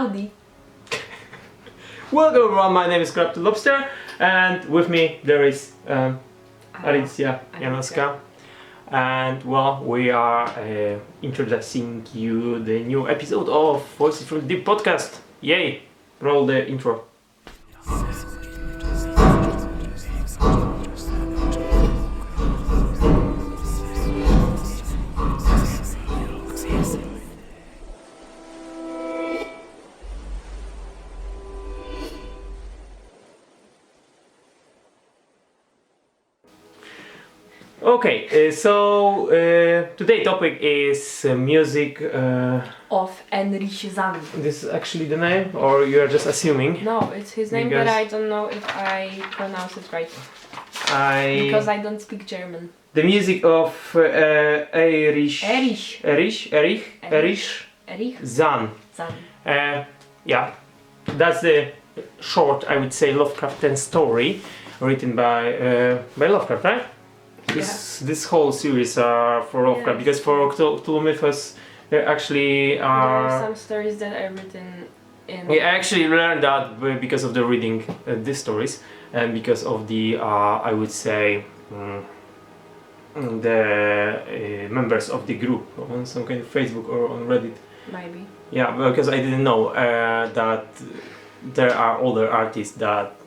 Howdy. Welcome everyone, my name is Crab the Lobster, and with me there is Alicja Janowska. And well, we are introducing you the new episode of Voices from the Deep podcast. Yay! Roll the intro. Okay, so today's topic is music. Of Erich Zann. This is actually the name, or you are just assuming? No, it's his name, Because but I don't know if I pronounce it right. I Because I don't speak German. the music of Erich Zann. Zann. Yeah, that's the short, I would say, Lovecraftian story written by Lovecraft, right? This whole series are for Lovecraft, because for Cthulhu Mythos there actually There are are some stories that are written in... I actually learned that because of the reading these stories, and because of the I would say the members of the group on some kind of Facebook or on Reddit. Maybe. Yeah, because I didn't know that there are other artists that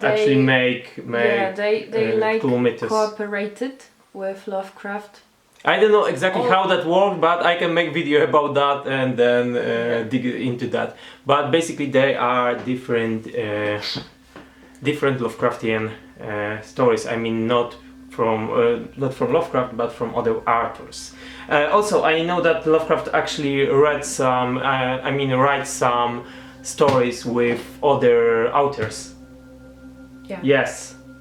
actually make they like Cthulhu Mythos. cooperated with Lovecraft. I don't know exactly how that worked, but I can make video about that and then dig into that. But basically they are different Lovecraftian stories. I mean, not from Lovecraft, but from other authors. Also, I know that Lovecraft actually writes some stories with other authors. Yeah.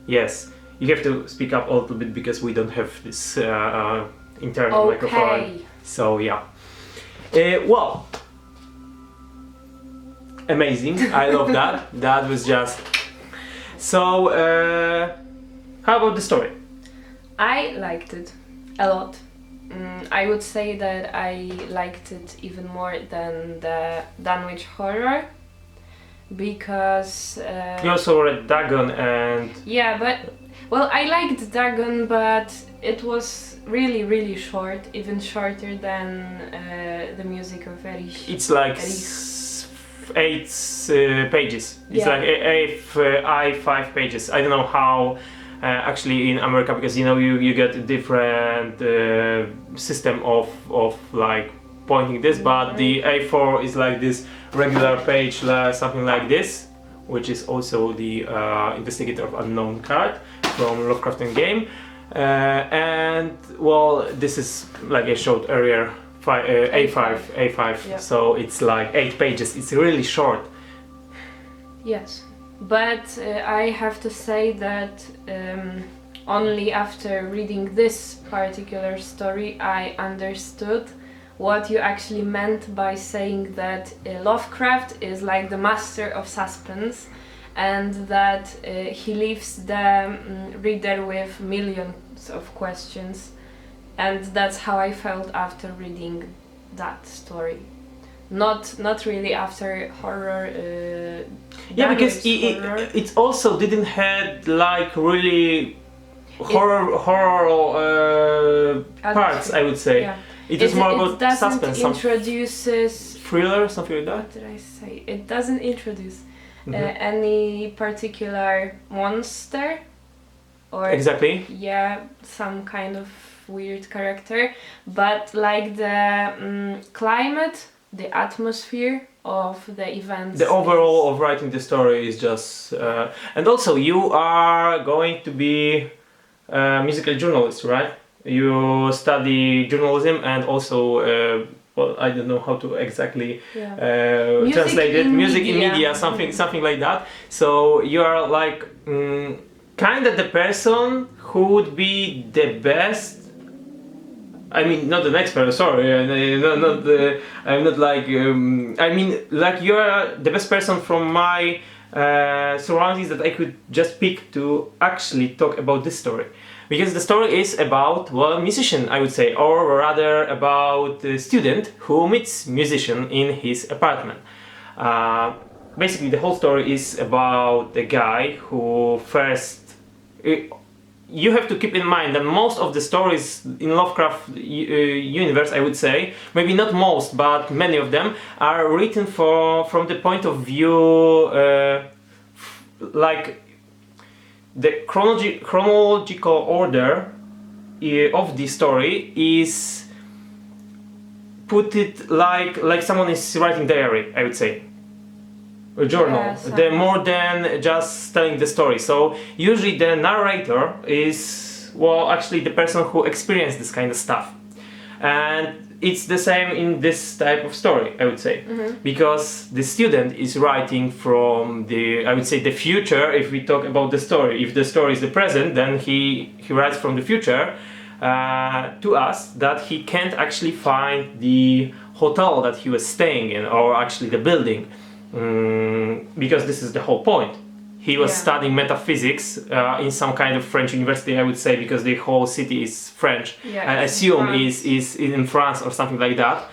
Yes. You have to speak up a little bit because we don't have this internal microphone. So yeah. Well, amazing. I love that. That was just. So, how about the story? I liked it a lot. I would say that I liked it even more than the Dunwich horror, because You also read Dagon and... yeah, but well, I liked Dagon, but it was really short, even shorter than the music of Erich. It's like 8 pages. It's like I5 pages. I don't know how actually in America, because you get a different system of like pointing this, but the A4 is like this regular page, something like this, which is also the Investigator of Unknown card from Lovecraftian game, and well, this is like I showed earlier, A5. Yeah. So it's like 8 pages. It's really short. Yes, but I have to say that only after reading this particular story I understood what you actually meant by saying that Lovecraft is like the master of suspense, and that he leaves the reader with millions of questions, and that's how I felt after reading that story. Not really after horror. Yeah, because it also didn't have like really horror parts, I would say. Yeah. It was more about suspense. suspense, Introduces thriller, something like that. What did I say? It doesn't introduce any particular monster or Exactly. yeah, some kind of weird character, but like the climate, the atmosphere of the events. The overall of writing the story is just, and also you are going to be a musical journalist, right? You study journalism and also, well, I don't know how to exactly translate it. Music in media, something like that. So you are like kind of the person who would be the best. I mean, not an expert. Sorry, I'm not like. I mean, like you are the best person from my surroundings that I could just pick to actually talk about this story. Because the story is about, well, a musician, I would say, or rather about a student who meets musician in his apartment. Basically, the whole story is about the guy who first. You have to keep in mind that most of the stories in Lovecraft universe, I would say, maybe not most, but many of them are written from the point of view, like the chronological order of the story is put it like someone is writing diary, I would say. A journal, Yeah, more than just telling the story. So usually the narrator is, well, actually the person who experienced this kind of stuff, and it's the same in this type of story, I would say, because the student is writing from the, I would say, the future. If we talk about the story, if the story is the present, then he writes from the future to us that he can't actually find the hotel that he was staying in, or actually the building. Because this is the whole point. He was studying metaphysics in some kind of French university, I would say, because the whole city is French. I assume is in France or something like that.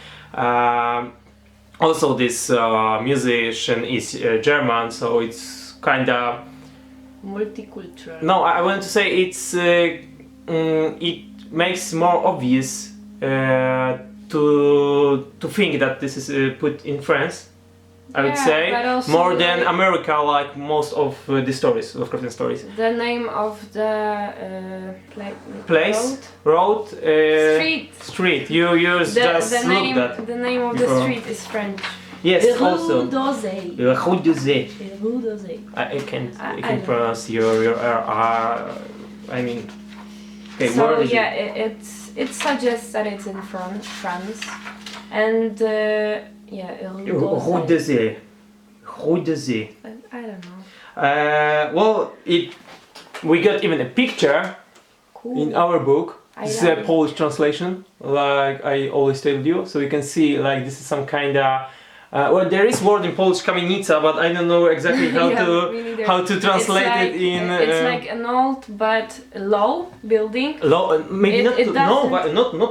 Also, this musician is German, so it's kind of multicultural. No, I want to say it makes more obvious to think that this is put in France. I would say more than America, like most of the stories, Lovecraftian stories. The name of the place, road, street. You use just look that. The name of the street is French. Yes, also. Rue d'Orsay. I can pronounce your I mean. Okay, so yeah, it suggests that it's in France, and. Rue d'Orsay. I don't know. Well, we got even a picture in our book. This is a Polish translation, like I always told you. So you can see, like, this is some kind of. Well, there is word in Polish kamienica, but I don't know exactly how to translate it in. It's like an old but low building. Low, maybe not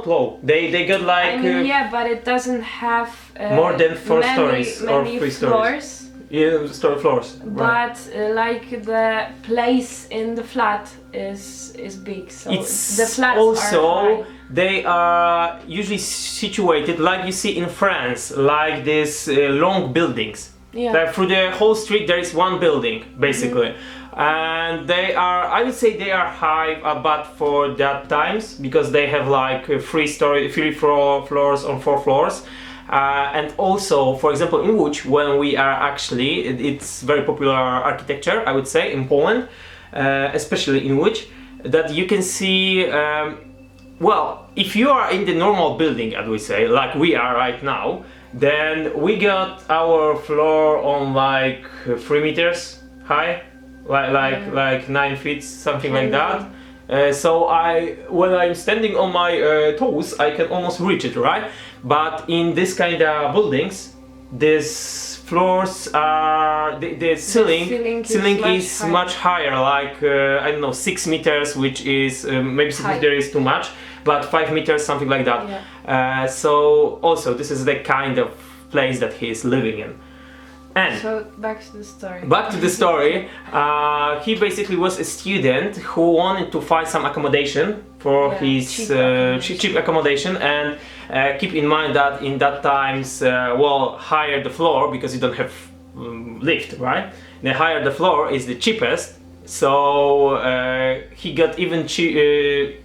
low. They got like. I mean, but it doesn't have more than four stories or three stories. Yeah, story floors. But like the place in the flat is big, so it's the flats also are high. They are usually situated like you see in France, like these long buildings. Yeah. Like through the whole street there is one building basically, and they are, I would say, they are high, but for that times because they have like three floors on 4 floors. And also, for example, in Łódź, when we are actually, it's very popular architecture, I would say, in Poland, especially in Łódź, that you can see, well, if you are in the normal building, as we say, like we are right now, then we got our floor on like 3 meters high, like 9 feet, something like that. So when I'm standing on my toes, I can almost reach it, right? But in this kind of buildings, these floors are the ceiling is much higher, like I don't know, 6 meters, which is maybe 6 meters is too much, but 5 meters, something like that. Yeah. So also this is the kind of place that he is living in. And so back to the story. Back to the story. He basically was a student who wanted to find some accommodation for his cheap accommodation, and keep in mind that in that times, higher the floor, because you don't have lift, right? The higher the floor is the cheapest. So he got even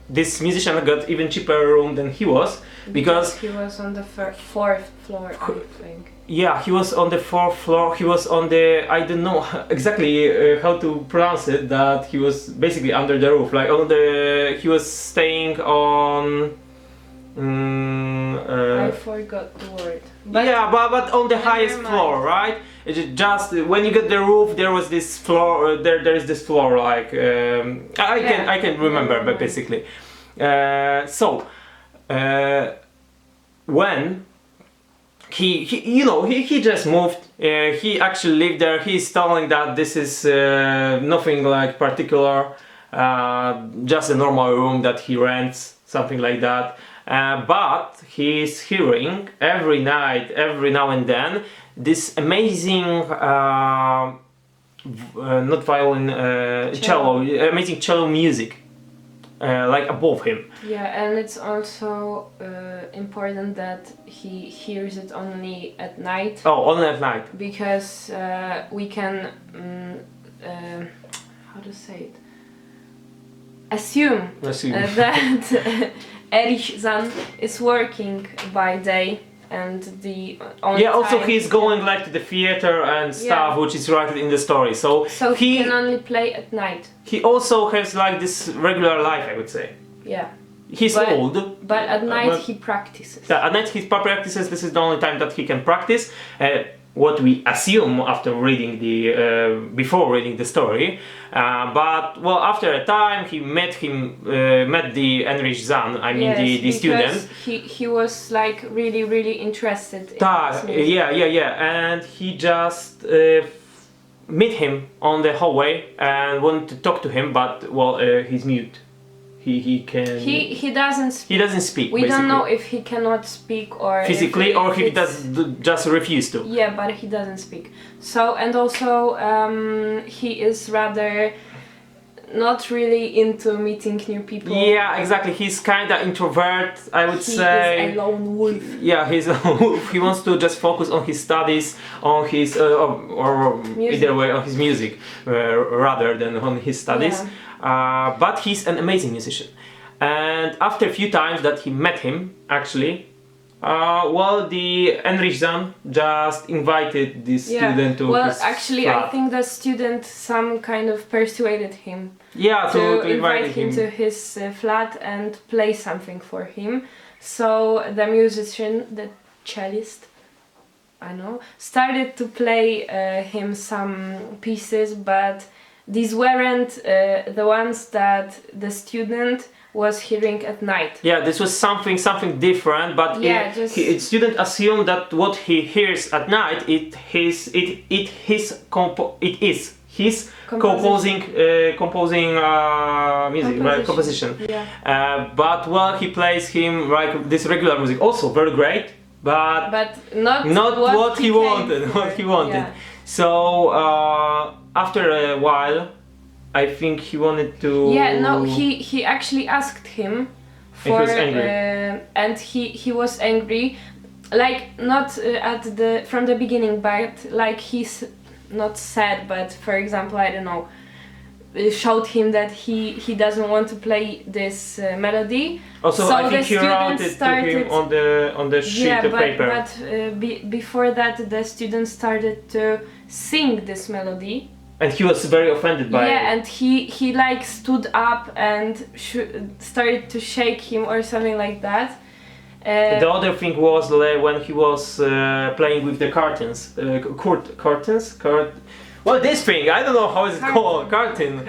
this musician got even cheaper room than he was, because he was on the 4th floor, I think. Yeah, he was on the 4th floor. He was on the, I don't know exactly how to pronounce it, that he was basically under the roof, like he was staying on. I forgot the word. But on the highest floor, right? Just when you get the roof, there was this floor. There is this floor, like I can remember, but basically. When he just moved. He actually lived there. He's telling that this is nothing like particular. just a normal room that he rents, something like that. But he's hearing every night, every now and then, this amazing, not violin, cello, amazing cello music, like above him. Yeah, and it's also important that he hears it only at night. Oh, only at night. Because we can, how to say it? Assume. That Erich Zann is working by day, and the only also time he's going like to the theater and stuff, which is right in the story. So he can only play at night. He also has like this regular life, I would say. Yeah. He's old. But at night he practices. Yeah, at night he practices. This is the only time that he can practice. What we assume after reading the before reading the story, but well, after a time he met the Erich Zann. I mean, the student. He was like really interested in this music. Yeah, and he just met him on the hallway and wanted to talk to him, but well, he's mute. He doesn't speak. He doesn't speak. We don't know if he cannot speak or physically, or if he does just refuse to. Yeah, but he doesn't speak. So, and also he is rather not really into meeting new people. Yeah, exactly. He's kind of introvert, I would say. He's a lone wolf. Yeah, he's a lone wolf. He wants to just focus on his studies, on his or either way on his music, rather than on his studies. Yeah. But he's an amazing musician, and after a few times that he met him, actually, well, the Erich Zann just invited this student to his flat. I think the student some kind of persuaded him. Yeah, to invite him to his flat and play something for him. So the musician, the cellist, started to play him some pieces, but these weren't the ones that the student was hearing at night. Yeah, this was something different, but the student assumed that what he hears at night it is his composing music, right? Composition. Yeah. But well, he plays him like this regular music, also very great, but not what he wanted. Yeah. So after a while, I think he wanted to. Yeah, no, he actually asked him for, and he was angry. And he was angry, like not from the beginning, but like he's not sad, but for example, I don't know, showed him that he doesn't want to play this melody. Also, so I think he wrote it to him on the sheet of paper. But before that, the student started to sing this melody. And he was very offended by it. Yeah, and he like stood up and started to shake him or something like that. The other thing was when he was playing with the curtains. Well, this thing, I don't know how it's called. Curtains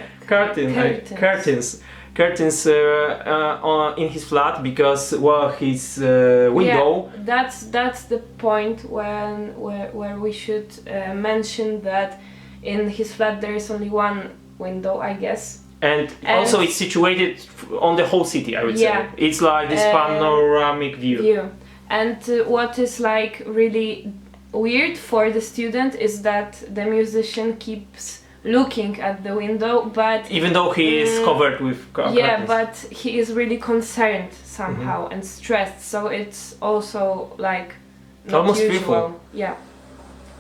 in his flat, because his window. Yeah, that's the point where we should mention that in his flat there is only one window, I guess. And also it's situated on the whole city, I would say. It's like this panoramic view. And what is like really weird for the student is that the musician keeps looking at the window, but even though he is covered with curtains. Yeah, but he is really concerned somehow and stressed, so it's also like not almost usual. fearful. Yeah.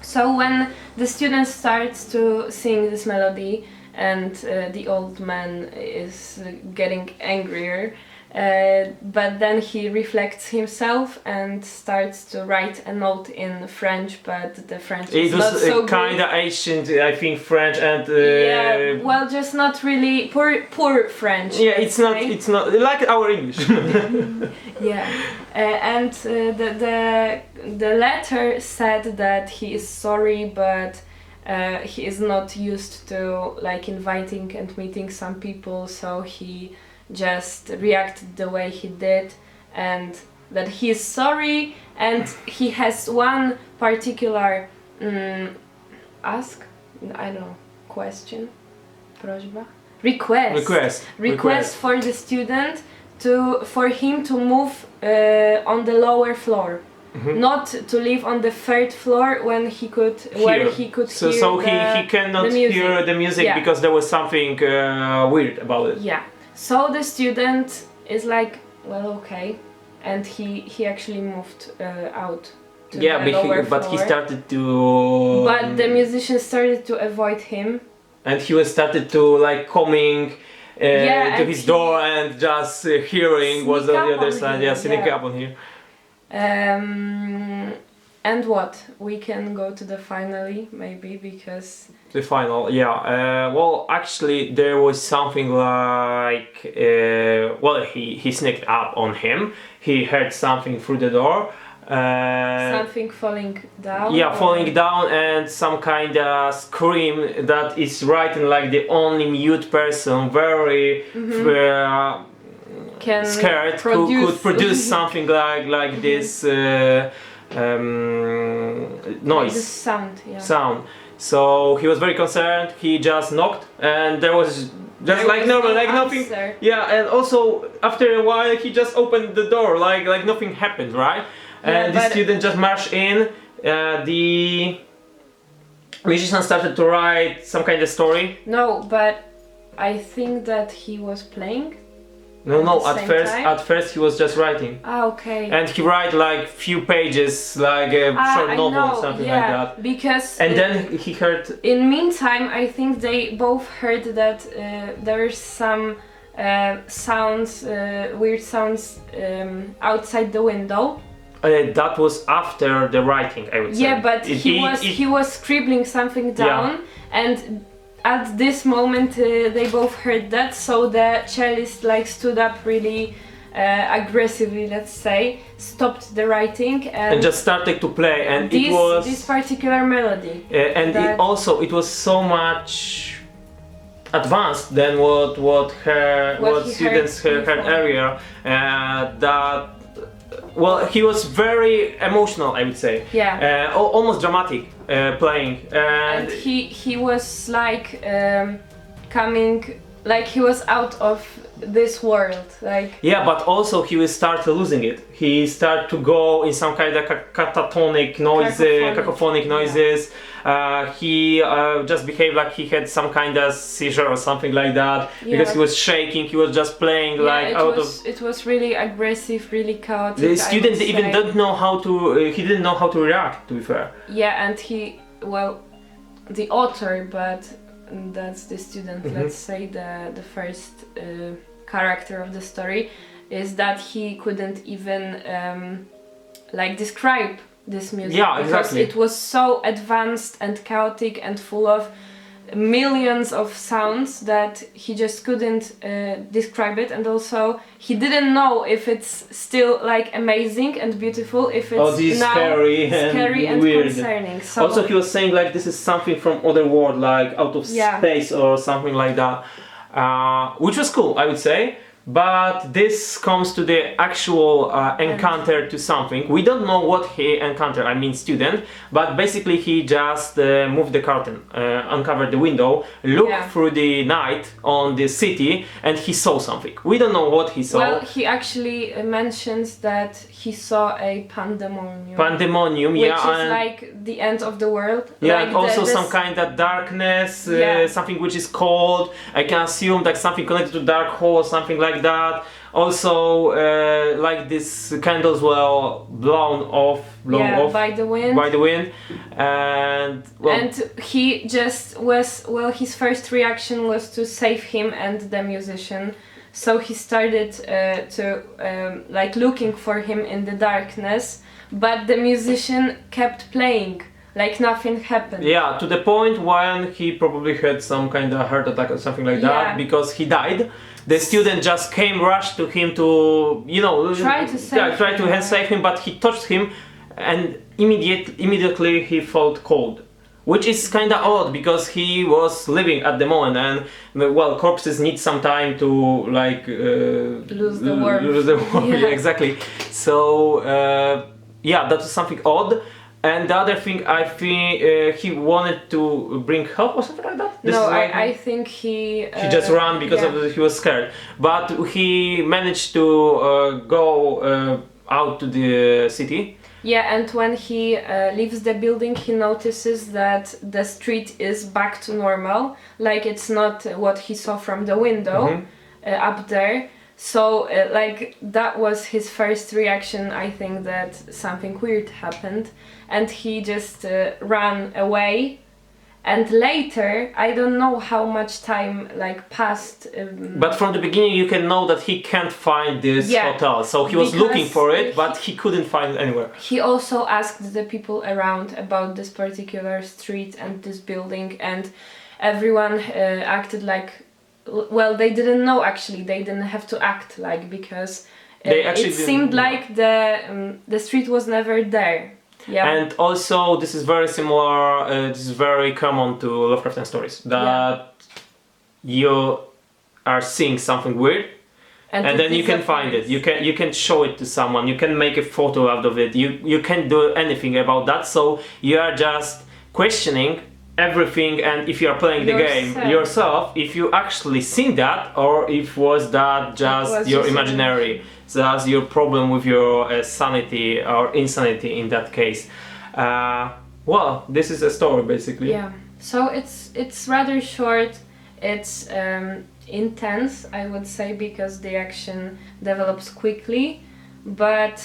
So when the student starts to sing this melody and the old man is getting angrier, but then he reflects himself and starts to write a note in French, but the French is not so good. It was kind of ancient, I think, French, and yeah, well, just not really poor French. Yeah, it's not like our English. Yeah, and the letter said that he is sorry, but he is not used to like inviting and meeting some people, so he just reacted the way he did, and that he is sorry, and he has one particular question, prośba, request for the student for him to move on the lower floor. Not to live on the third floor when he could where he could so hear so he cannot hear the music because there was something weird about it. Yeah. So the student is like, well, okay, and he actually moved out to the lower but floor. he started to. But the musician started to avoid him. And he was started to like coming to his door and just hearing what's on the other side. Sneak up on him. And what? We can go to the finale maybe because... The final, well, actually there was something like... he sneaked up on him. He heard something through the door. Something falling down? Yeah, falling down and some kind of scream that is written like the only mute person, very... scared could produce something like this noise, this sound. So he was very concerned. He just knocked, and there was just like normal, like nothing. Yeah, and also after a while he just opened the door, like nothing happened, right? And the student just marched in. The musician started to write some kind of story. No, but I think that he was playing. No. At first he was just writing. Ah, okay. And he write like few pages, like a short novel or something like that. Because. And then he heard. In meantime, I think they both heard that there's some sounds, weird sounds outside the window. That was after the writing, I would say. Yeah, but he was scribbling something down, and at this moment they both heard that, so the cellist like stood up really aggressively, let's say, stopped the writing and just started to play, and this, it was this particular melody. And it was so much advanced than what students heard earlier, that. Well, he was very emotional, I would say. Yeah. Almost dramatic playing. And he was like coming, like he was out of this world, like. Yeah, but also he will start losing it. He start to go in some kind of cacophonic noises. He just behaved like he had some kind of seizure or something like that, because he was shaking. He was just playing It was really aggressive, really chaotic. The student even didn't know how to. He didn't know how to react. To be fair. Yeah, and the author, but that's the student. Let's say the first character of the story is that he couldn't even describe this music, because it was so advanced and chaotic and full of millions of sounds that he just couldn't describe it, and also he didn't know if it's still like amazing and beautiful, if it's now scary and weird. Concerning. So also he was saying like this is something from other world, like out of space or something like that, which was cool, I would say. But this comes to the actual encounter to something. We don't know what he encountered, I mean student, but basically he just moved the curtain, uncovered the window, looked through the night on the city, and he saw something. We don't know what he saw. Well, he actually mentions that he saw a pandemonium. Which is like the end of the world. Yeah, like and also some kind of darkness, something which is cold. I can assume like something connected to dark hole or something like that. Also, like these candles were blown off by the wind. And he just was, his first reaction was to save him and the musician. So he started to looking for him in the darkness, but the musician kept playing. Like nothing happened. Yeah, to the point when he probably had some kind of heart attack or something like that, because he died. The student just rushed to him to, try to save him, but he touched him, and immediately he felt cold, which is kind of odd because he was living at the moment, and corpses need some time to lose the warmth. Yeah, exactly. So that was something odd. And the other thing, I think he wanted to bring help or something like that. This No, is why I think he just ran because he was scared. But he managed to go out to the city. Yeah, and when he leaves the building, he notices that the street is back to normal. Like it's not what he saw from the window up there. So like that was his first reaction. I think that something weird happened, and he just ran away. And later, I don't know how much time like passed. But from the beginning, you can know that he can't find this hotel. So he was looking for it, but he couldn't find it anywhere. He also asked the people around about this particular street and this building, and everyone acted like, well, they didn't know actually. They didn't have to act like, because it seemed like the street was never there. Yeah. And also, this is very similar. This is very common to Lovecraftian stories, that you are seeing something weird, and then you can find it. You can show it to someone. You can make a photo out of it. You can't do anything about that. So you are just questioning everything. And if you are playing the game yourself, if you actually seen that, or if was that just your imaginary. So that's your problem with your sanity or insanity in that case. Well, this is a story basically. Yeah. So it's rather short. It's intense, I would say, because the action develops quickly. But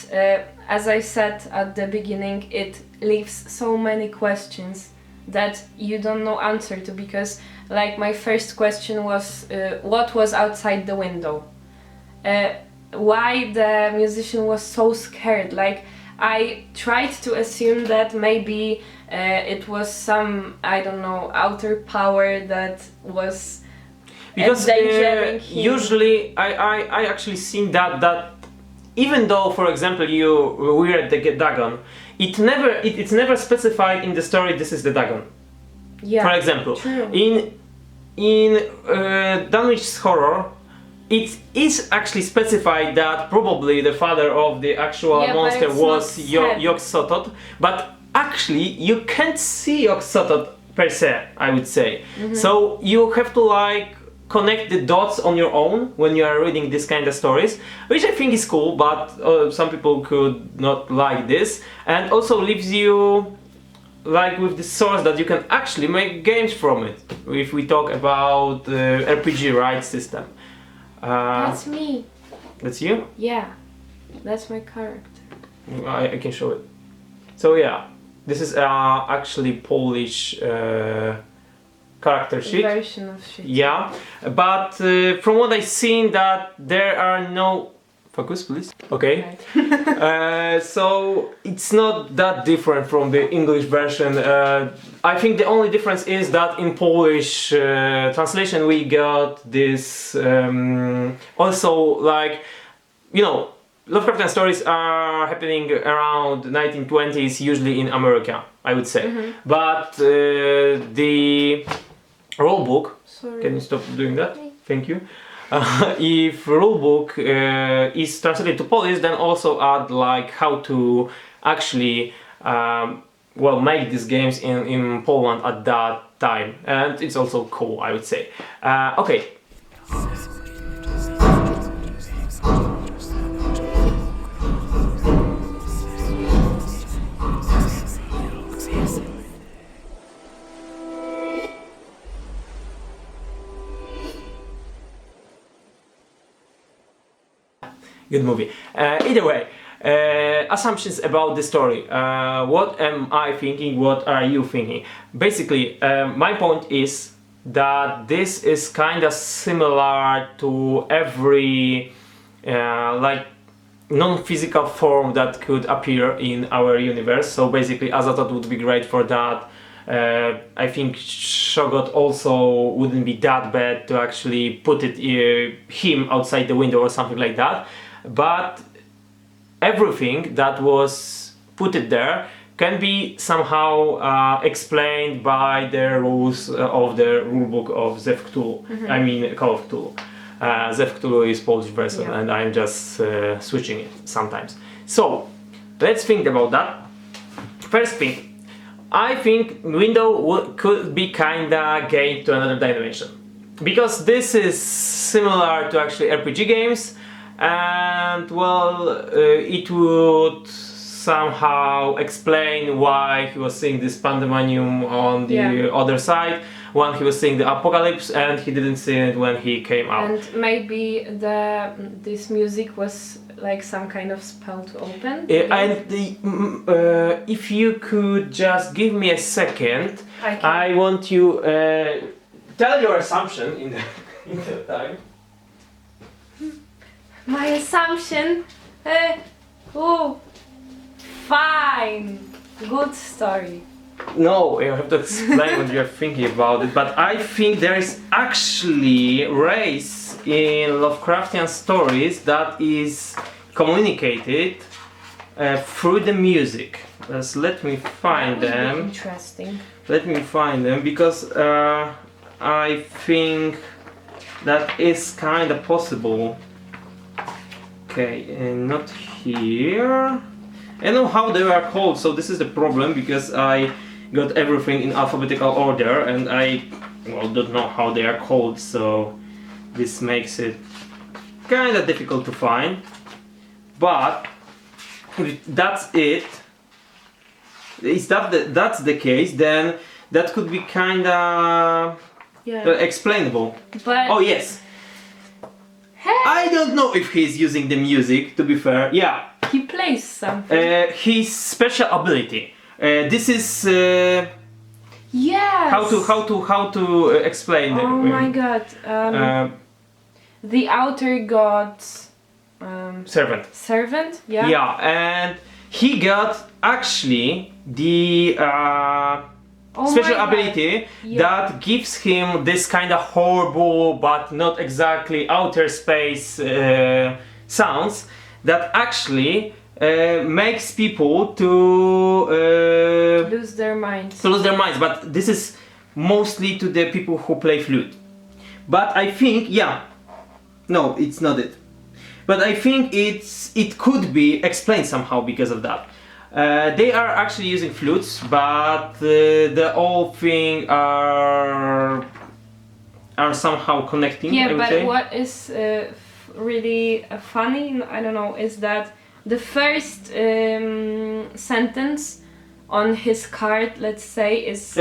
as I said at the beginning, it leaves so many questions that you don't know answer to. Because like my first question was, what was outside the window? Why the musician was so scared. Like I tried to assume that maybe it was some, I don't know, outer power that was endangering him. Usually I actually seen that even though, for example, we read the Dagon, it's never specified in the story this is the Dagon. Yeah. For example, true. in Dunwich Horror, it is actually specified that probably the father of the actual monster was Yog-Sothoth, but actually you can't see Yog-Sothoth per se, I would say. So you have to like connect the dots on your own when you are reading this kind of stories, which I think is cool, but some people could not like this, and also leaves you like with the source that you can actually make games from it. If we talk about RPG right system. That's me. That's you? Yeah, that's my character. I can show it. So yeah, this is actually Polish character sheet. Version of sheet. Yeah, but from what I've seen, that there are no... Focus, please. Okay. So it's not that different from the English version. I think the only difference is that in Polish translation we got this also, like, you know, Lovecraftian stories are happening around 1920s, usually in America, I would say. But the rule book... Sorry. Can you stop doing that? Thank you. If rulebook is translated to Polish, then also add like how to actually make these games in Poland at that time, and it's also cool, I would say. Okay. Good movie. Either way, assumptions about the story. What am I thinking? What are you thinking? Basically, my point is that this is kind of similar to every like non-physical form that could appear in our universe. So basically, Azathoth would be great for that. I think Shoggoth also wouldn't be that bad to actually put him outside the window or something like that. But everything that was put there can be somehow explained by the rules of the rulebook of Zev Cthulhu. I mean, Call of Cthulhu. Zev Cthulhu is Polish version, and I'm just switching it sometimes. So let's think about that. First thing, I think window could be kinda gate to another dimension, because this is similar to actually RPG games, and well, it would somehow explain why he was seeing this pandemonium on the other side when he was seeing the apocalypse, and he didn't see it when he came out. And maybe this music was like some kind of spell to open. If you could just give me a second, I I want you tell your assumption in the time. My assumption, fine, good story. No, you have to explain what you're thinking about it. But I think there is actually race in Lovecraftian stories that is communicated through the music. Let me find That would be them. interesting. Let me find them, because I think that is kind of possible. Okay, not here. I know how they are called, so this is the problem, because I got everything in alphabetical order and I don't know how they are called, so this makes it kind of difficult to find. But if that's it, if that's the case, then that could be kind of explainable. But Oh yes, I don't know if he's using the music, to be fair. Yeah, he plays something. his special ability. This is Yes. how to explain. Oh my god. The outer god's servant. Yeah. Yeah, and he got actually the special my God. ability that gives him this kind of horrible but not exactly outer space sounds that actually makes people to lose their minds. lose their minds. But this is mostly to the people who play flute. But I think, no, it's not it. But I think it could be explained somehow because of that. They are actually using flutes, but the whole thing are somehow connecting. Yeah, I would but say. what is really funny, I don't know, is that the first sentence on his card, let's say, is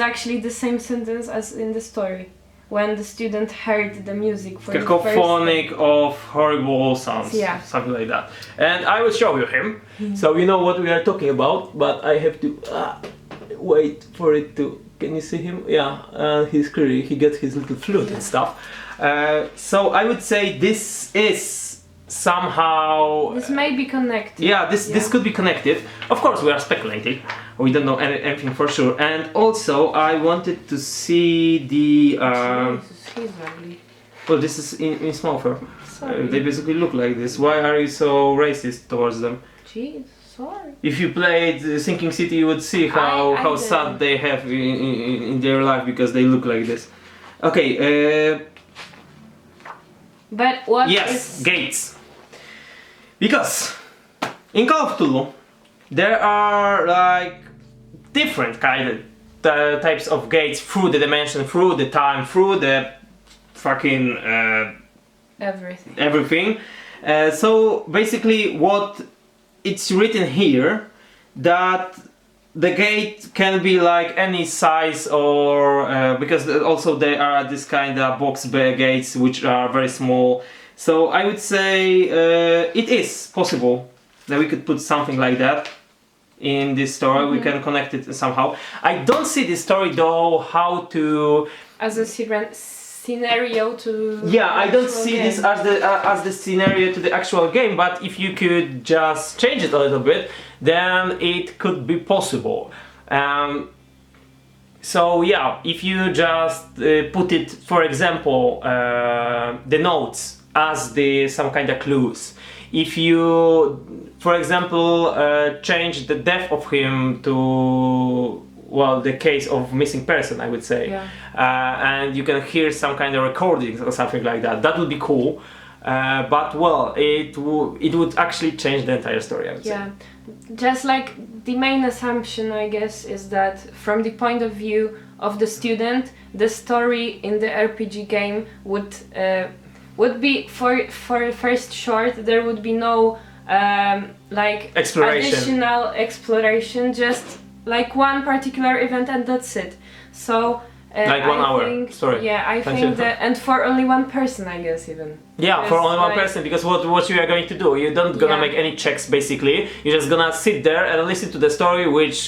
actually the same sentence as in the story. When the student heard the music for Cacophonic the first of horrible sounds, something like that. And I will show you him, so you know what we are talking about. But I have to wait for it to. Can you see him? Yeah, he's clearly he gets his little flute and stuff. So I would say this is somehow. This may be connected. Yeah, this could be connected. Of course, we are speculating. We don't know anything for sure. And also, I wanted to see the. Jesus, he's ugly. Well, this is in small form. Sorry. They basically look like this. Why are you so racist towards them? Jeez, sorry. If you played Sinking City, you would see how sad they have in their life because they look like this. Okay. But what Yes, is... gates. Because in Call of Cthulhu, there are like different kind of types of gates through the dimension, through the time, through the fucking everything. So basically, what it's written here that the gate can be like any size, or because also there are this kind of box gates which are very small. So I would say it is possible that we could put something like that in this story. We can connect it somehow. I don't see this story though how to as a scenario to... Yeah, I don't see game. this as the scenario to the actual game, but if you could just change it a little bit, then it could be possible. So yeah, if you just put it, for example, the notes as some kind of clues. If you, for example, change the death of him to, well, the case of missing person, I would say, and you can hear some kind of recordings or something like that, that would be cool. But well, it would actually change the entire story, I would say. Yeah, just like the main assumption, I guess, is that from the point of view of the student, the story in the RPG game would be for first short. There would be no like additional exploration, just like one particular event and that's it. So like 1 hour story. Yeah, I think that, and for only one person, I guess, even. Yeah, for only one person, because what you are going to do, you're not gonna make any checks basically. You're just gonna sit there and listen to the story which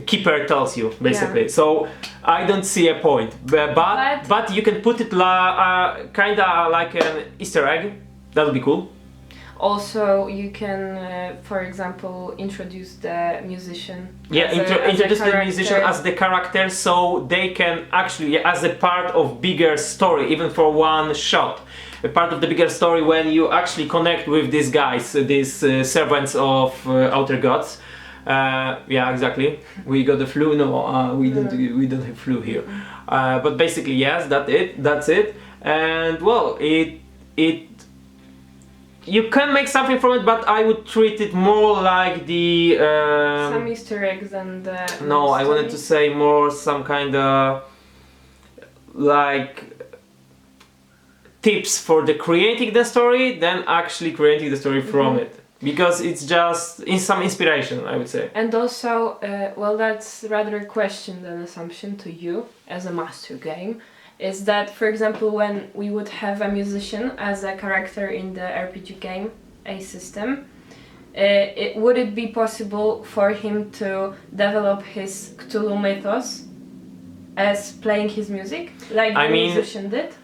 keeper tells you basically. So I don't see a point, but you can put it kinda like an Easter egg. That would be cool. Also, you can, for example, introduce the musician. Yeah, introduce the musician as the character, so they can actually, as a part of bigger story, even for one shot, a part of the bigger story when you actually connect with these guys, these servants of outer gods. Yeah, exactly. We got the flu. No, we don't have flu here. But basically, yes, that's it. And well, you can make something from it, but I would treat it more like the some Easter eggs and no, I wanted to say more some kind of like tips for the creating the story than actually creating the story from it, because it's just some inspiration, I would say. And also, well, that's rather a question than assumption to you as a master game. Is that, for example, when we would have a musician as a character in the RPG game, a system, would it be possible for him to develop his Cthulhu mythos as playing his music, like the musician did?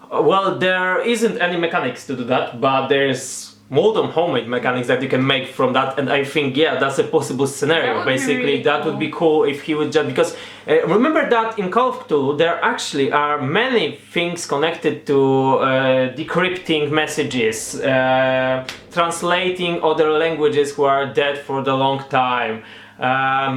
Well, there isn't any mechanics to do that, but there's modern homemade mechanics that you can make from that, and I think that's a possible scenario. Basically, that would be cool if he would just, because remember that in Call of Cthulhu there actually are many things connected to decrypting messages, translating other languages who are dead for the long time,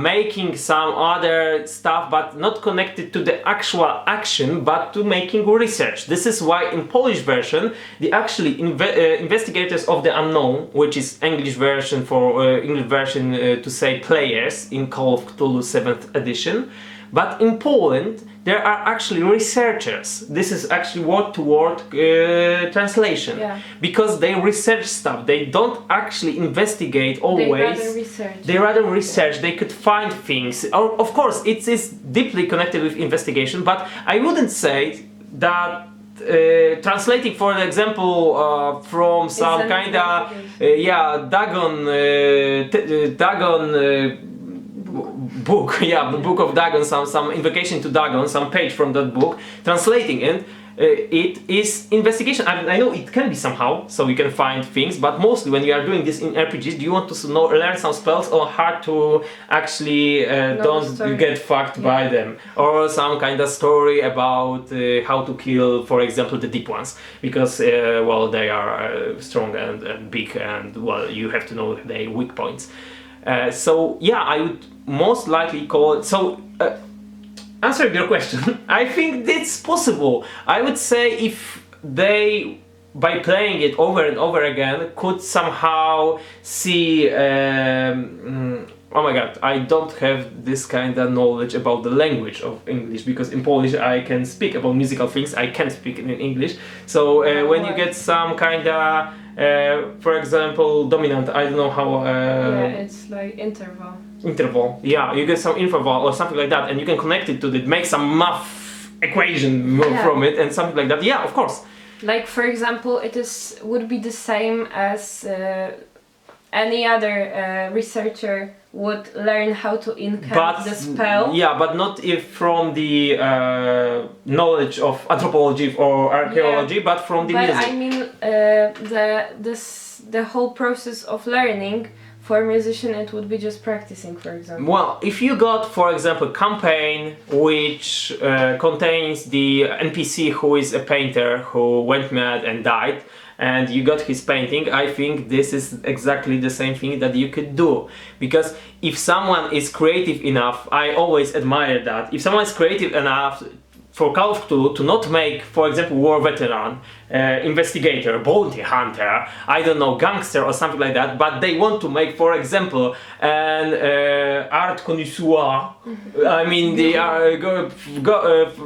making some other stuff but not connected to the actual action but to making research. This is why in Polish version the actually investigators of the unknown, which is English version to say players in Call of Cthulhu 7th edition, but in Poland there are actually researchers. This is actually word-to-word translation, because they research stuff. They don't actually investigate always. They rather research. They could find things. Of course, it is deeply connected with investigation, but I wouldn't say that translating, for example, from some kind of Dagon book, book of Dagon, some invocation to Dagon, some page from that book, translating it, it is investigation. I know it can be somehow, so you can find things, but mostly when you are doing this in RPGs, do you want to learn some spells or how to actually don't get fucked by them, or some kind of story about how to kill, for example, the deep ones, because well, they are strong and big, and well, you have to know their weak points. So yeah, I would most likely call it. So answering your question, I think it's possible. I would say if they, by playing it over and over again, could somehow see oh my god, I don't have this kind of knowledge about the language of English, because in Polish I can speak about musical things, I can't speak in English. So when you get some kind of for example, dominant, I don't know how... it's like interval. Interval, yeah, you get some interval or something like that, and you can connect it to it, make some math equation from it, and something like that. Yeah, of course. Like, for example, would be the same as any other researcher would learn how to incant the spell. Yeah, but not if from the knowledge of anthropology or archaeology, but from the music. I mean, the whole process of learning, for a musician it would be just practicing, for example. Well, if you got, for example, campaign which contains the NPC who is a painter who went mad and died, and you got his painting, I think this is exactly the same thing that you could do. Because if someone is creative enough, I always admire that. If someone is creative enough for Call of Cthulhu to not make, for example, war veteran, investigator, bounty hunter, I don't know, gangster or something like that, but they want to make, for example, an art connoisseur. I mean, the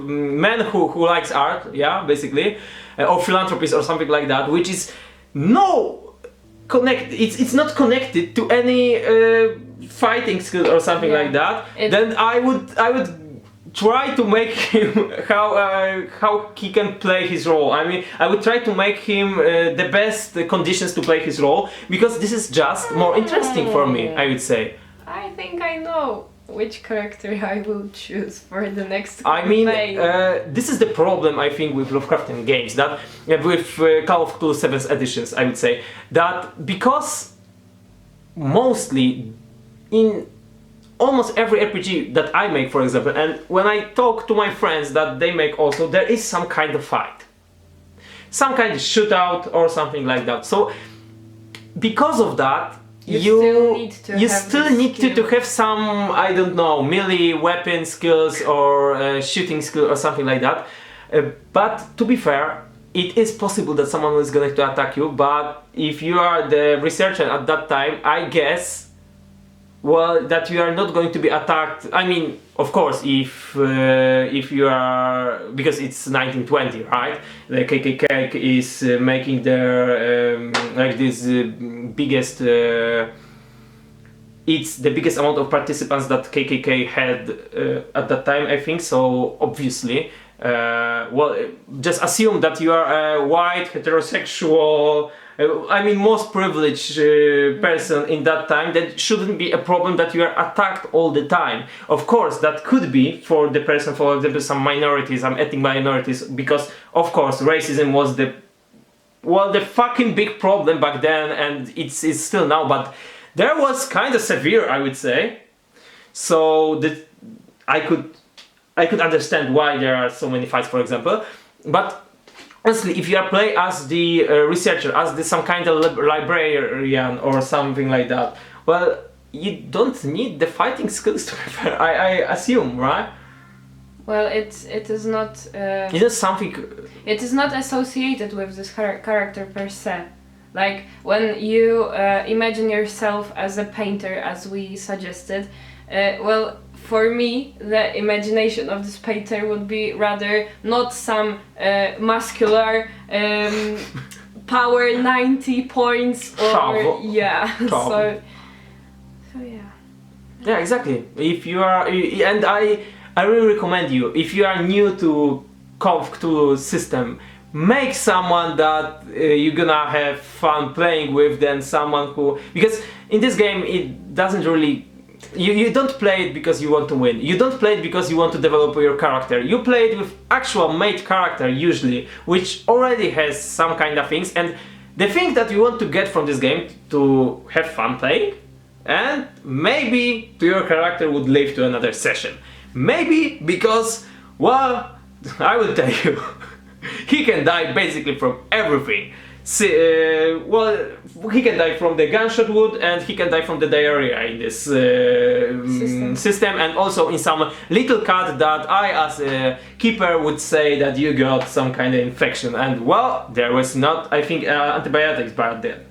man who likes art, yeah, basically, or philanthropist or something like that, which is it's not connected to any fighting skill or something like that. Then I would try to make him how he can play his role. I mean, I would try to make him the best conditions to play his role, because this is just more interesting for me, I would say. I think I know which character I will choose for the next I mean, campaign. this is the problem, I think, with Lovecraftian games, that with Call of Cthulhu 7th editions, I would say, that because mostly in almost every RPG that I make, for example, and when I talk to my friends that they make also, there is some kind of fight. Some kind of shootout or something like that. So, because of that, you still need to have some, I don't know, melee weapon skills or shooting skill or something like that. But to be fair, it is possible that someone is going to attack you, but if you are the researcher at that time, I guess, well, that you are not going to be attacked. I mean, of course, if you are, because it's 1920, right? The KKK is making their like this biggest. It's the biggest amount of participants that KKK had at that time, I think. So obviously, well, just assume that you are a white heterosexual. I mean, most privileged person in that time. That shouldn't be a problem that you are attacked all the time. Of course, that could be for the person, for example, some minorities, some ethnic minorities, because of course racism was the fucking big problem back then, and it's still now. But there was kind of severe, I would say. So that I could understand why there are so many fights, for example, but. Honestly, if you are playing as the researcher, as some kind of librarian or something like that, well, you don't need the fighting skills to be fair, I assume, right? Well, it is not. It is something. It is not associated with this character per se. Like when you imagine yourself as a painter, as we suggested, well. For me, the imagination of this painter would be rather not some muscular power 90 points or yeah. So yeah. Yeah, exactly. If you are, and I really recommend you, if you are new to Call of Cthulhu system, make someone that you're gonna have fun playing with, than someone who, because in this game it doesn't really. You don't play it because you want to win. You don't play it because you want to develop your character. You play it with actual made character usually, which already has some kind of things, and the thing that you want to get from this game to have fun playing, and maybe your character would live to another session. Maybe because, well, I will tell you, he can die basically from everything. Well, he can die from the gunshot wound, and he can die from the diarrhea in this system, and also in some little cut that I, as a keeper, would say that you got some kind of infection, and well, there was not, I think, antibiotics back then.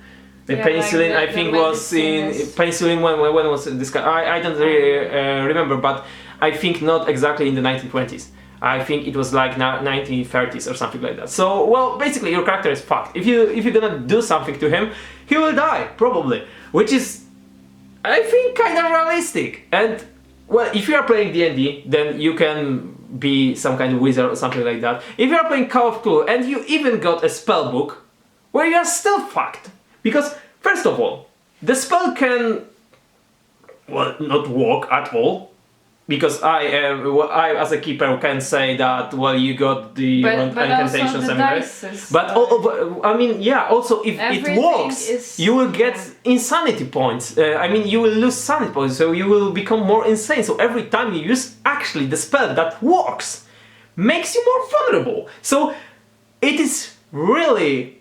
The penicillin, like I think, was in penicillin when was this? I don't really remember, but I think not exactly in the 1920s. I think it was like 1930s or something like that. So, well, basically your character is fucked. If you're gonna do something to him, he will die, probably. Which is, I think, kind of realistic. And, well, if you are playing D&D, then you can be some kind of wizard or something like that. If you are playing Call of Cthulhu and you even got a spell book, well, you are still fucked. Because, first of all, the spell can, well, not work at all. Because I as a keeper can say that, well, you got the incantations and everything. But I mean, yeah, also if it works, you will get insanity points. I mean, you will lose sanity points, so you will become more insane. So every time you use actually the spell that works, makes you more vulnerable. So it is really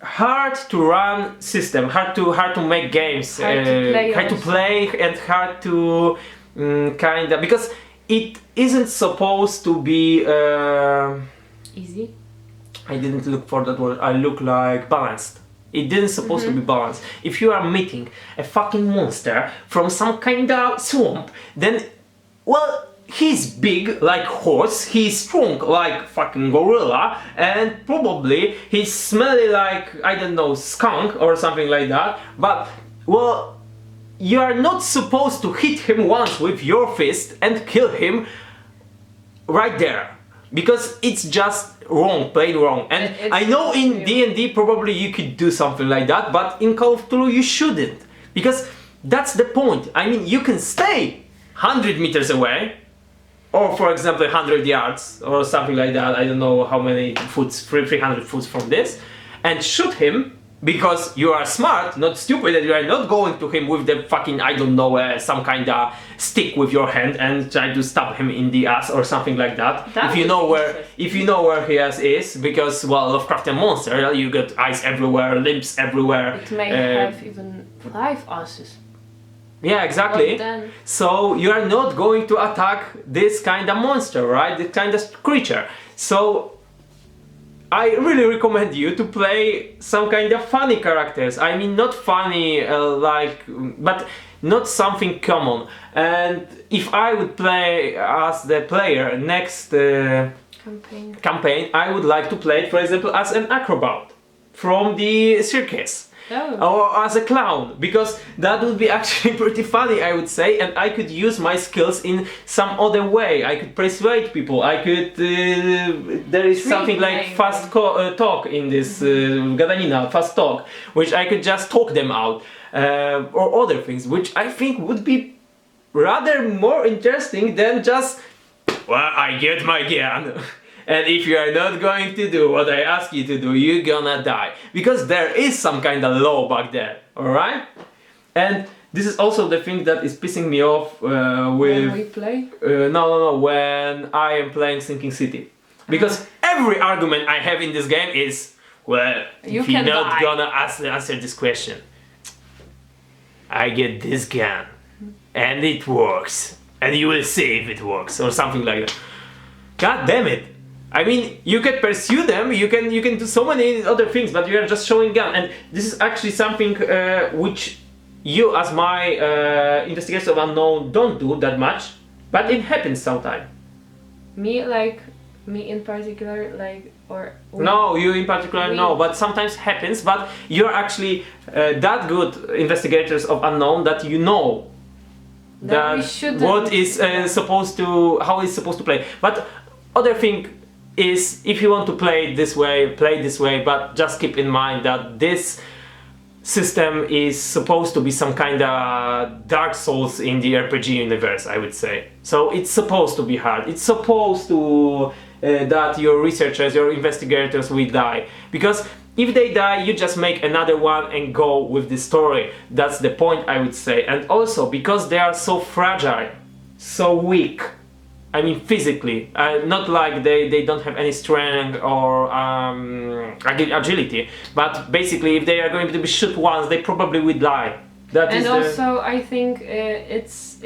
hard to run system, hard to make games, hard to play and hard to kind of, because it isn't supposed to be. Easy. I didn't look for that word. I look like balanced. It didn't supposed to be balanced. If you are meeting a fucking monster from some kind of swamp, then, well, he's big like horse, he's strong like fucking gorilla, and probably he's smelly like, I don't know, skunk or something like that. But, well, you are not supposed to hit him once with your fist and kill him right there. Because it's just wrong, plain wrong. And I know in D&D probably you could do something like that, but in Call of Cthulhu you shouldn't. Because that's the point. I mean, you can stay 100 meters away, or for example 100 yards, or something like that, I don't know how many foot, 300 foot from this, and shoot him, because you are smart, not stupid, and you are not going to him with the fucking, I don't know, some kind of stick with your hand and try to stab him in the ass or something like that. If you know where he is, because, well, Lovecraftian monster, you got eyes everywhere, limbs everywhere. It may have even 5 asses. Yeah, exactly. So you are not going to attack this kind of monster, right? This kind of creature. So I really recommend you to play some kind of funny characters. I mean, not funny but not something common. And if I would play as the player next campaign, I would like to play, for example, as an acrobat from the circus. Or as a clown, because that would be actually pretty funny, I would say, and I could use my skills in some other way. I could persuade people, I could... there is something like fast talk in this Gadanina, fast talk, which I could just talk them out, or other things, which I think would be rather more interesting than just, well, I get my gun. And if you are not going to do what I ask you to do, you're gonna die. Because there is some kind of law back there, alright? And this is also the thing that is pissing me off with... When we play? No, when I am playing Sinking City. Because every argument I have in this game is, well, if you're not gonna answer this question, I get this gun, and it works, and you will see if it works, or something like that. God damn it! I mean, you can pursue them, you can do so many other things, but you are just showing gun. And this is actually something which you, as my investigators of unknown, don't do that much, but it happens sometimes. Me in particular, No, you in particular, no, but sometimes happens. But you're actually that good investigators of unknown that you know that what is supposed to, how it's supposed to play. But other thing is, if you want to play this way, play this way, but just keep in mind that this system is supposed to be some kind of Dark Souls in the RPG universe, I would say. So it's supposed to be hard. It's supposed to that your researchers, your investigators will die. Because if they die, you just make another one and go with the story. That's the point, I would say. And also, because they are so fragile, so weak, I mean physically, not like they don't have any strength or agility, but basically if they are going to be shot once, they probably will die. I think it's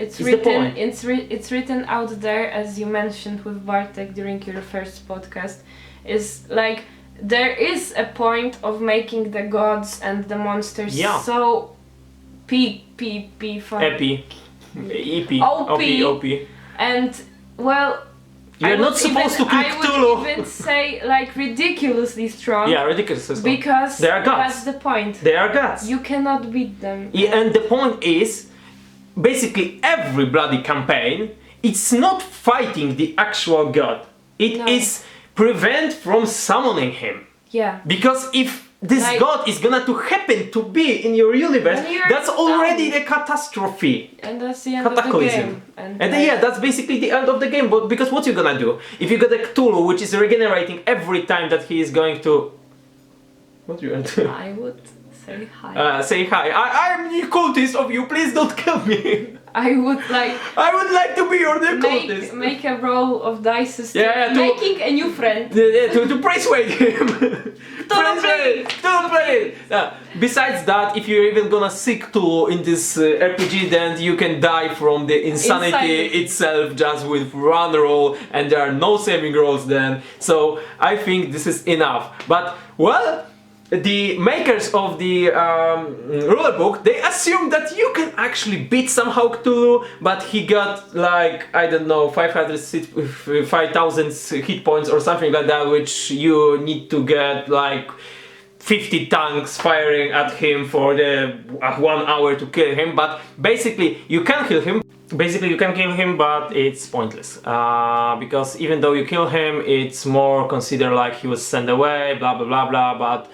written out there, as you mentioned with Bartek during your first podcast, is like there is a point of making the gods and the monsters so OP, and well, you're not supposed to kill Cthulhu. I would even say like ridiculously strong. Yeah, ridiculously strong. Because they are gods. That's the point. They are gods. You cannot beat them. Yeah, and the point is, basically every bloody campaign, it's not fighting the actual god. It is prevent from summoning him. Yeah. Because if this god is gonna to happen to be in your universe, that's already the catastrophe. And that's the end of the game. And that's basically the end of the game. But because what you're gonna do? If you got a Cthulhu which is regenerating every time that he is going to... What you gonna do? I would Say hi. Say hi. I'm the cultist of you. Please don't kill me. I would like I would like to be your new cultist. make a roll of dice Yeah, making a new friend. To persuade him. To play. Besides that, if you're even gonna seek to in this RPG, then you can die from the insanity itself just with one roll, and there are no saving rolls then. So I think this is enough. But well, the makers of the ruler book, they assume that you can actually beat somehow Cthulhu, but he got like, I don't know, 5,000 hit points or something like that, which you need to get like 50 tanks firing at him for the 1 hour to kill him. But basically you can kill him. But it's pointless, because even though you kill him, it's more considered like he was sent away, blah blah blah blah. But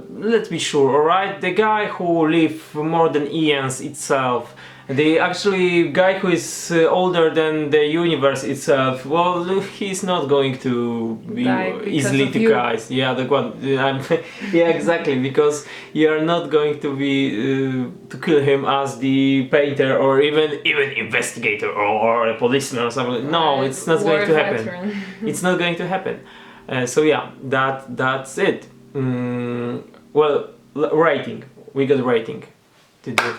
let's be sure, alright? The guy who lived more than eons itself, the actually guy who is older than the universe itself, well, he's not going to be easily to guys. Yeah, the one. Yeah, exactly, because you're not going to be to kill him as the painter or even investigator or a policeman or something. No, it's not going to happen. It's not going to happen. So yeah, that's it. Well, rating. We got rating to do.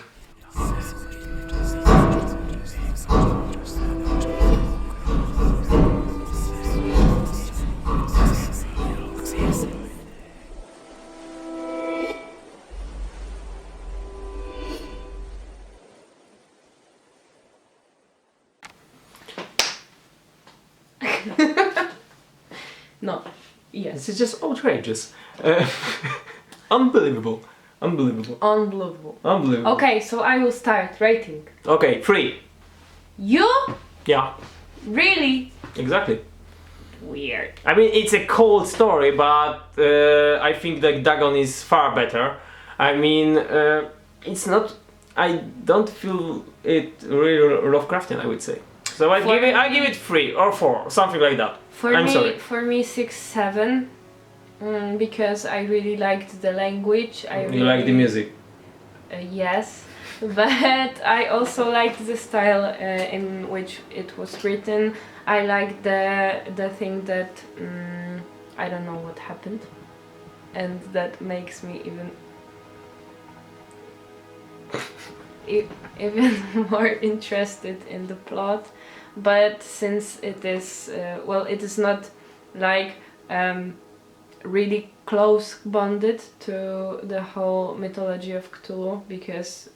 No. Yes. This is just outrageous. Unbelievable. Okay, so I will start rating. Okay, 3. You? Yeah. Really? Exactly. Weird. I mean, it's a cold story, but I think that Dagon is far better. I mean, it's not. I don't feel it really Lovecraftian, I would say. So I give it 3 or 4, something like that. For me 6, 7, because I really liked the language. You like the music? Yes, but I also liked the style in which it was written. I liked the thing that I don't know what happened, and that makes me even more interested in the plot. But since it is it is not like really close bonded to the whole mythology of Cthulhu, because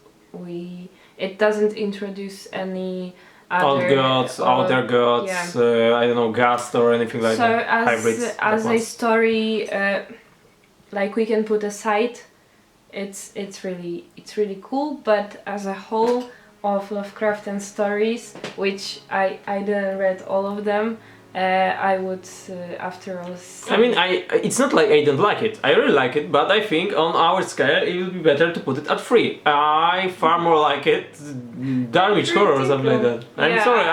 it doesn't introduce any Old gods, outer gods, yeah. I don't know, Gast or anything like that. So as a story, like we can put aside, it's really cool. But as a whole of Lovecraftian stories, which I didn't read all of them, I would after all say... I mean, it's not like I don't like it. I really like it, but I think on our scale it would be better to put it at 3. I far more like it Darwich horror or something like that. I'm sorry,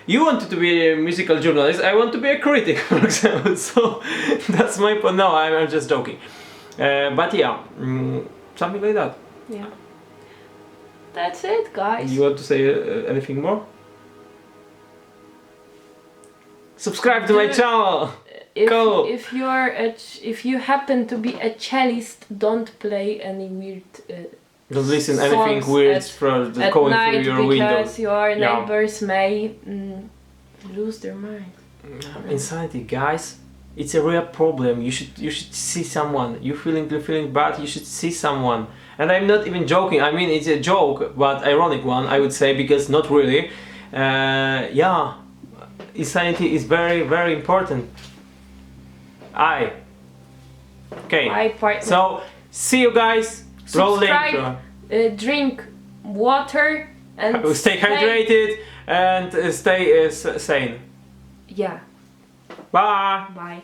you wanted to be a musical journalist, I want to be a critic, for example, so that's my point. No, I'm just joking. But yeah, something like that. Yeah. That's it, guys. You want to say anything more? Subscribe to my channel. If you happen to be a cellist, don't play any weird. Don't listen anything weird from the going through your window. Because your neighbors may lose their mind. Insanity, guys. It's a real problem. You should see someone. You're feeling bad. You should see someone. And I'm not even joking. I mean, it's a joke, but ironic one, I would say, because not really. Yeah, insanity is very, very important. Okay. So see you guys. Subscribe, drink water, and stay hydrated and stay sane. Yeah. Bye. Bye.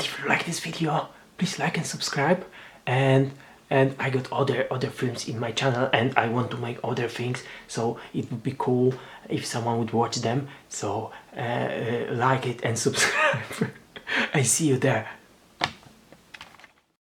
And if you like this video, please like and subscribe. And I got other films in my channel, and I want to make other things, so it would be cool if someone would watch them. So like it and subscribe. I see you there.